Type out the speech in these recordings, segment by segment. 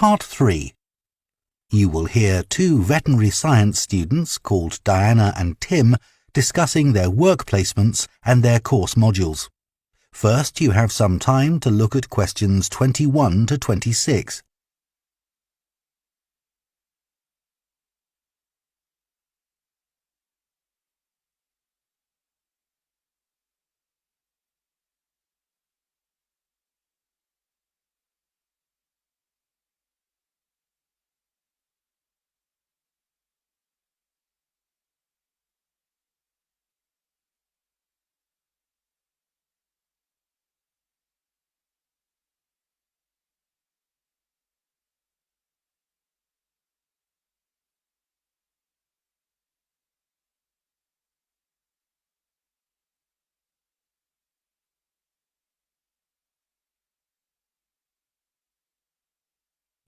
Part 3. You will hear two veterinary science students called Diana and Tim discussing their work placements and their course modules. First, you have some time to look at questions 21 to 26.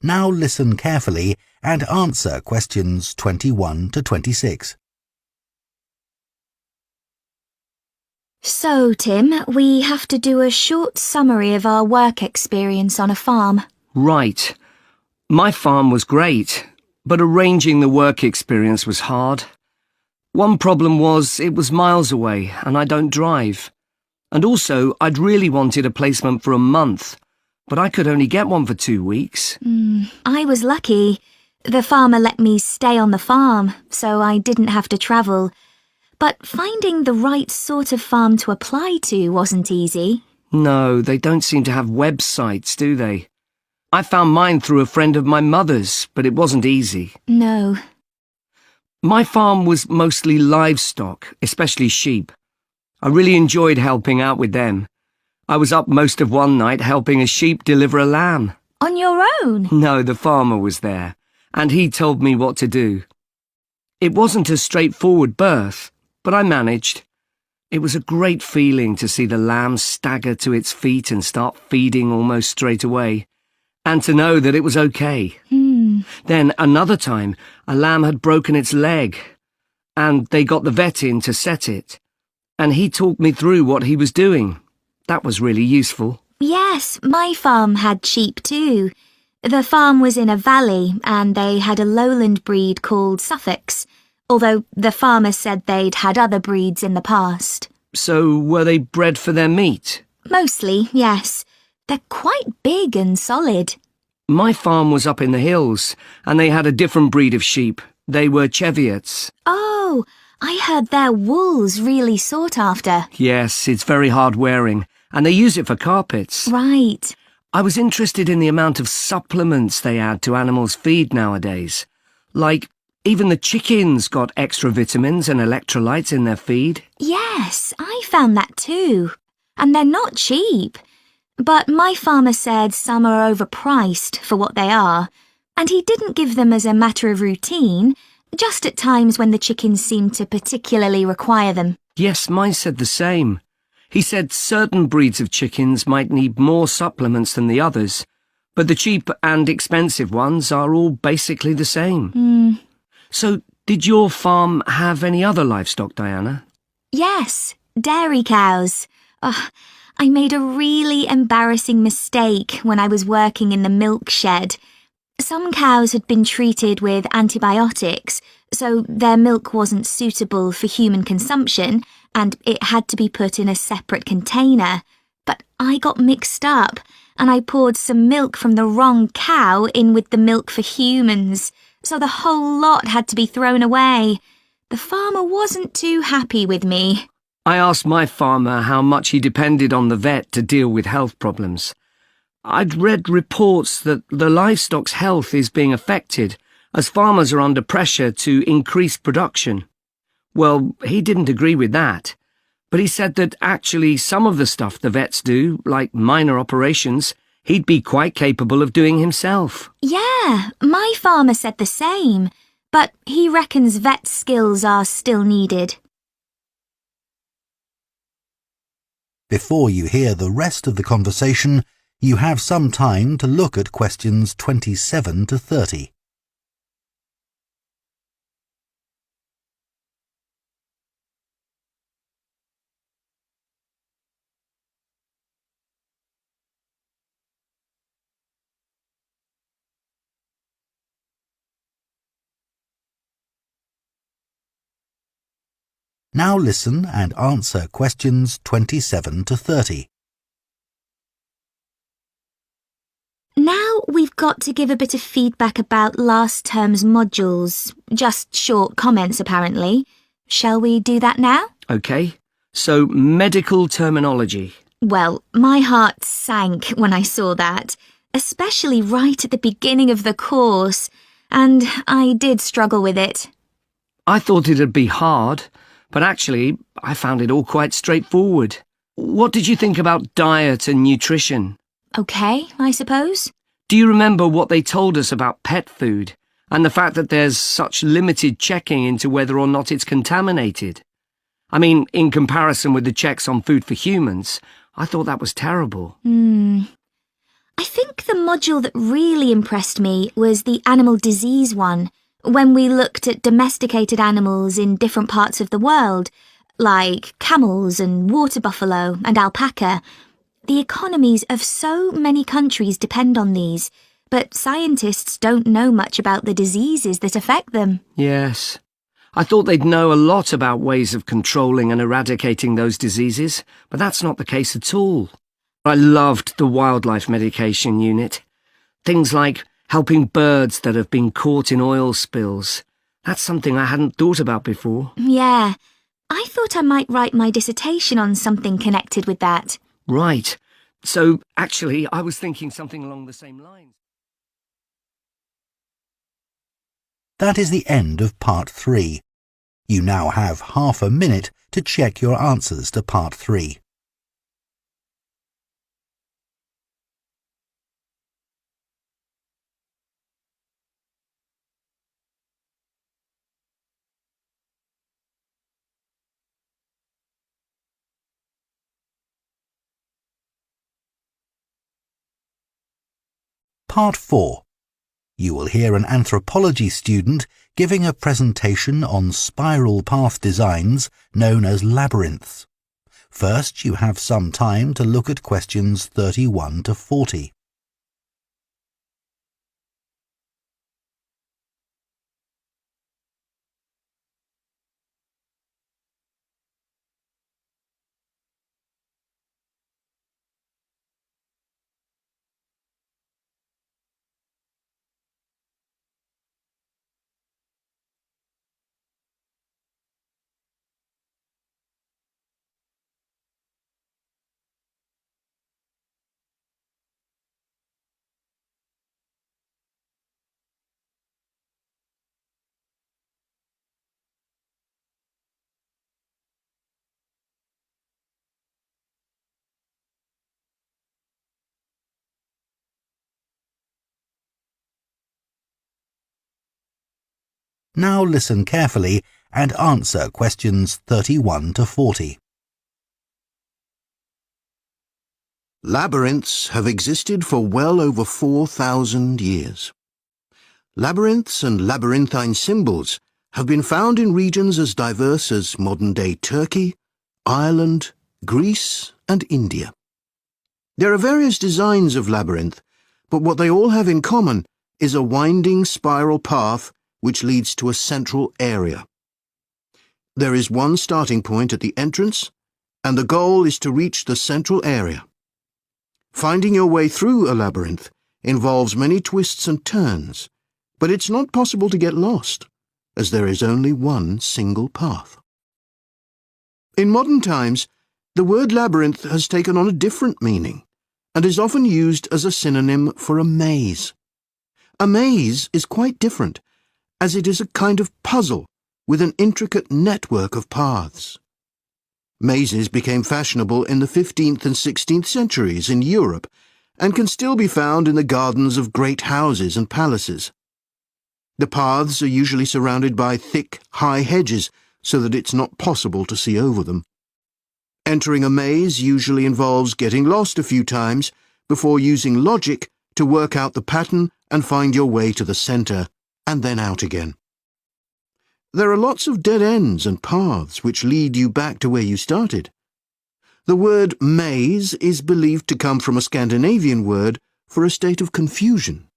Now listen carefully and answer questions 21 to 26. So, Tim, we have to do a short summary of our work experience on a farm. Right. My farm was great, but arranging the work experience was hard. One problem was it was miles away and I don't drive. And also, I'd really wanted a placement for a month, but I could only get one for 2 weeks. I was lucky. The farmer let me stay on the farm, so I didn't have to travel. But finding the right sort of farm to apply to wasn't easy. No, they don't seem to have websites, do they? I found mine through a friend of my mother's, but it wasn't easy. No. My farm was mostly livestock, especially sheep. I really enjoyed helping out with them. I was up most of one night helping a sheep deliver a lamb. On your own? No, the farmer was there, and he told me what to do. It wasn't a straightforward birth, but I managed. It was a great feeling to see the lamb stagger to its feet and start feeding almost straight away, and to know that it was okay. Then another time, a lamb had broken its leg, and they got the vet in to set it, and he talked me through what he was doing. That was really useful. Yes, my farm had sheep too. The farm was in a valley and they had a lowland breed called Suffolks, although the farmer said they'd had other breeds in the past. So were they bred for their meat? Mostly, yes. They're quite big and solid. My farm was up in the hills, and they had a different breed of sheep. They were Cheviots. Oh, I heard their wool's really sought after. Yes, it's very hard wearing, and they use it for carpets. Right. I was interested in the amount of supplements they add to animals' feed nowadays. Like, even the chickens got extra vitamins and electrolytes in their feed. Yes, I found that too. And they're not cheap. But my farmer said some are overpriced for what they are, and he didn't give them as a matter of routine, just at times when the chickens seemed to particularly require them. Yes, mine said the same. He said certain breeds of chickens might need more supplements than the others, but the cheap and expensive ones are all basically the same. So, did your farm have any other livestock, Diana? Yes, dairy cows. I made a really embarrassing mistake when I was working in the milk shed. Some cows had been treated with antibiotics, so their milk wasn't suitable for human consumption, and it had to be put in a separate container. But I got mixed up, and I poured some milk from the wrong cow in with the milk for humans, so the whole lot had to be thrown away. The farmer wasn't too happy with me. I asked my farmer how much he depended on the vet to deal with health problems. I'd read reports that the livestock's health is being affected as farmers are under pressure to increase production. Well, he didn't agree with that, but he said that actually some of the stuff the vets do, like minor operations, he'd be quite capable of doing himself. Yeah, my farmer said the same, but he reckons vet skills are still needed. Before you hear the rest of the conversation, you have some time to look at questions 27 to 30. Now listen and answer questions 27 to 30. Now we've got to give a bit of feedback about last term's modules. Just short comments, apparently. Shall we do that now? OK, so medical terminology. Well, my heart sank when I saw that, especially right at the beginning of the course, and I did struggle with it. I thought it'd be hard, but actually I found it all quite straightforward. What did you think about diet and nutrition? OK, I suppose. Do you remember what they told us about pet food and the fact that there's such limited checking into whether or not it's contaminated? I mean, in comparison with the checks on food for humans, I thought that was terrible. I think the module that really impressed me was the animal disease one, when we looked at domesticated animals in different parts of the world, like camels and water buffalo and alpaca. The economies of so many countries depend on these, but scientists don't know much about the diseases that affect them. Yes. I thought they'd know a lot about ways of controlling and eradicating those diseases, but that's not the case at all. I loved the wildlife medication unit. Things like helping birds that have been caught in oil spills. That's something I hadn't thought about before. Yeah, I thought I might write my dissertation on something connected with that. Right. So, actually, I was thinking something along the same lines. That is the end of Part 3. You now have half a minute to check your answers to Part 3. Part 4. You will hear an anthropology student giving a presentation on spiral path designs known as labyrinths. First, you have some time to look at questions 31 to 40. Now listen carefully and answer questions 31 to 40. Labyrinths have existed for well over 4,000 years. Labyrinths and labyrinthine symbols have been found in regions as diverse as modern-day Turkey, Ireland, Greece, and India. There are various designs of labyrinth, but what they all have in common is a winding spiral path which leads to a central area. There is one starting point at the entrance, and the goal is to reach the central area. Finding your way through a labyrinth involves many twists and turns, but it's not possible to get lost, as there is only one single path. In modern times, the word labyrinth has taken on a different meaning, and is often used as a synonym for a maze. A maze is quite different, as it is a kind of puzzle with an intricate network of paths. Mazes became fashionable in the 15th and 16th centuries in Europe and can still be found in the gardens of great houses and palaces. The paths are usually surrounded by thick, high hedges so that it's not possible to see over them. Entering a maze usually involves getting lost a few times before using logic to work out the pattern and find your way to the centre, and then out again. There are lots of dead ends and paths which lead you back to where you started. The word maze is believed to come from a Scandinavian word for a state of confusion.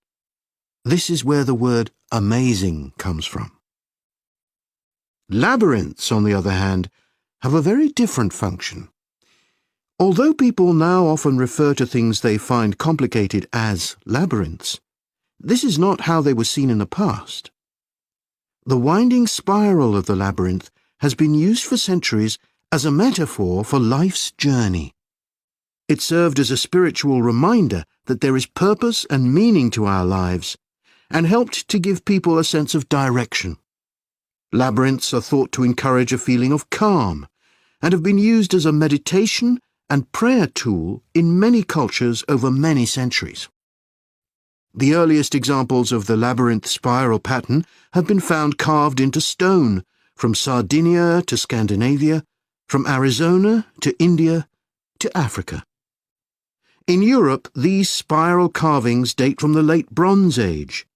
This is where the word amazing comes from. Labyrinths, on the other hand, have a very different function. Although people now often refer to things they find complicated as labyrinths, this is not how they were seen in the past. The winding spiral of the labyrinth has been used for centuries as a metaphor for life's journey. It served as a spiritual reminder that there is purpose and meaning to our lives, and helped to give people a sense of direction. Labyrinths are thought to encourage a feeling of calm, and have been used as a meditation and prayer tool in many cultures over many centuries. The earliest examples of the labyrinth spiral pattern have been found carved into stone, from Sardinia to Scandinavia, from Arizona to India to Africa. In Europe, these spiral carvings date from the late Bronze Age.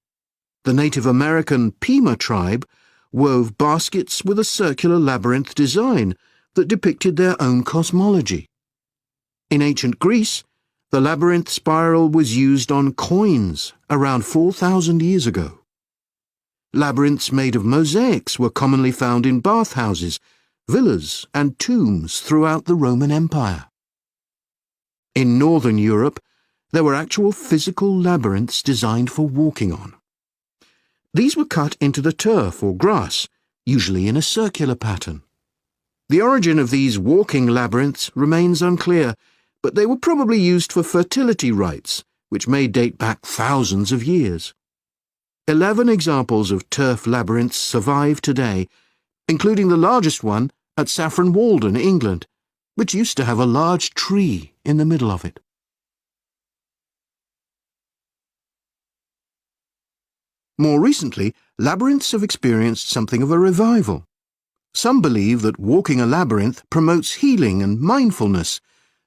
The Native American Pima tribe wove baskets with a circular labyrinth design that depicted their own cosmology. In ancient Greece, the labyrinth spiral was used on coins around 4,000 years ago. Labyrinths made of mosaics were commonly found in bathhouses, villas, and tombs throughout the Roman Empire. In Northern Europe, there were actual physical labyrinths designed for walking on. These were cut into the turf or grass, usually in a circular pattern. The origin of these walking labyrinths remains unclear, but they were probably used for fertility rites, which may date back thousands of years. 11 examples of turf labyrinths survive today, including the largest one at Saffron Walden, England, which used to have a large tree in the middle of it. More recently, labyrinths have experienced something of a revival. Some believe that walking a labyrinth promotes healing and mindfulness,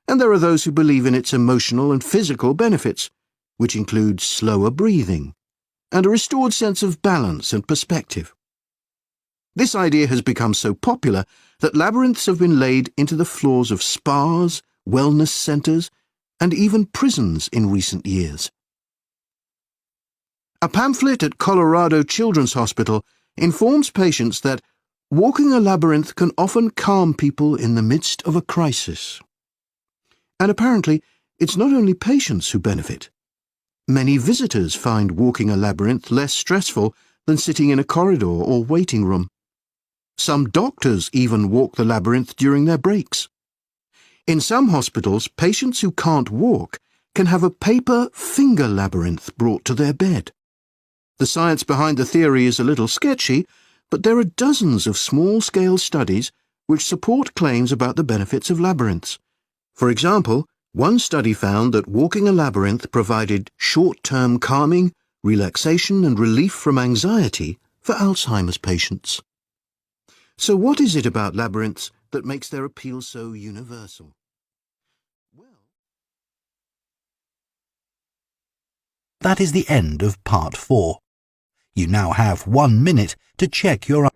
and there are those who believe in its emotional and physical benefits, which include slower breathing and a restored sense of balance and perspective. This idea has become so popular that labyrinths have been laid into the floors of spas, wellness centres, and even prisons in recent years. A pamphlet at Colorado Children's Hospital informs patients that walking a labyrinth can often calm people in the midst of a crisis. And apparently, it's not only patients who benefit. Many visitors find walking a labyrinth less stressful than sitting in a corridor or waiting room. Some doctors even walk the labyrinth during their breaks. In some hospitals, patients who can't walk can have a paper finger labyrinth brought to their bed. The science behind the theory is a little sketchy, but there are dozens of small-scale studies which support claims about the benefits of labyrinths. For example, one study found that walking a labyrinth provided short-term calming, relaxation and relief from anxiety for Alzheimer's patients. So what is it about labyrinths that makes their appeal so universal? That is the end of part 4. You now have 1 minute to check your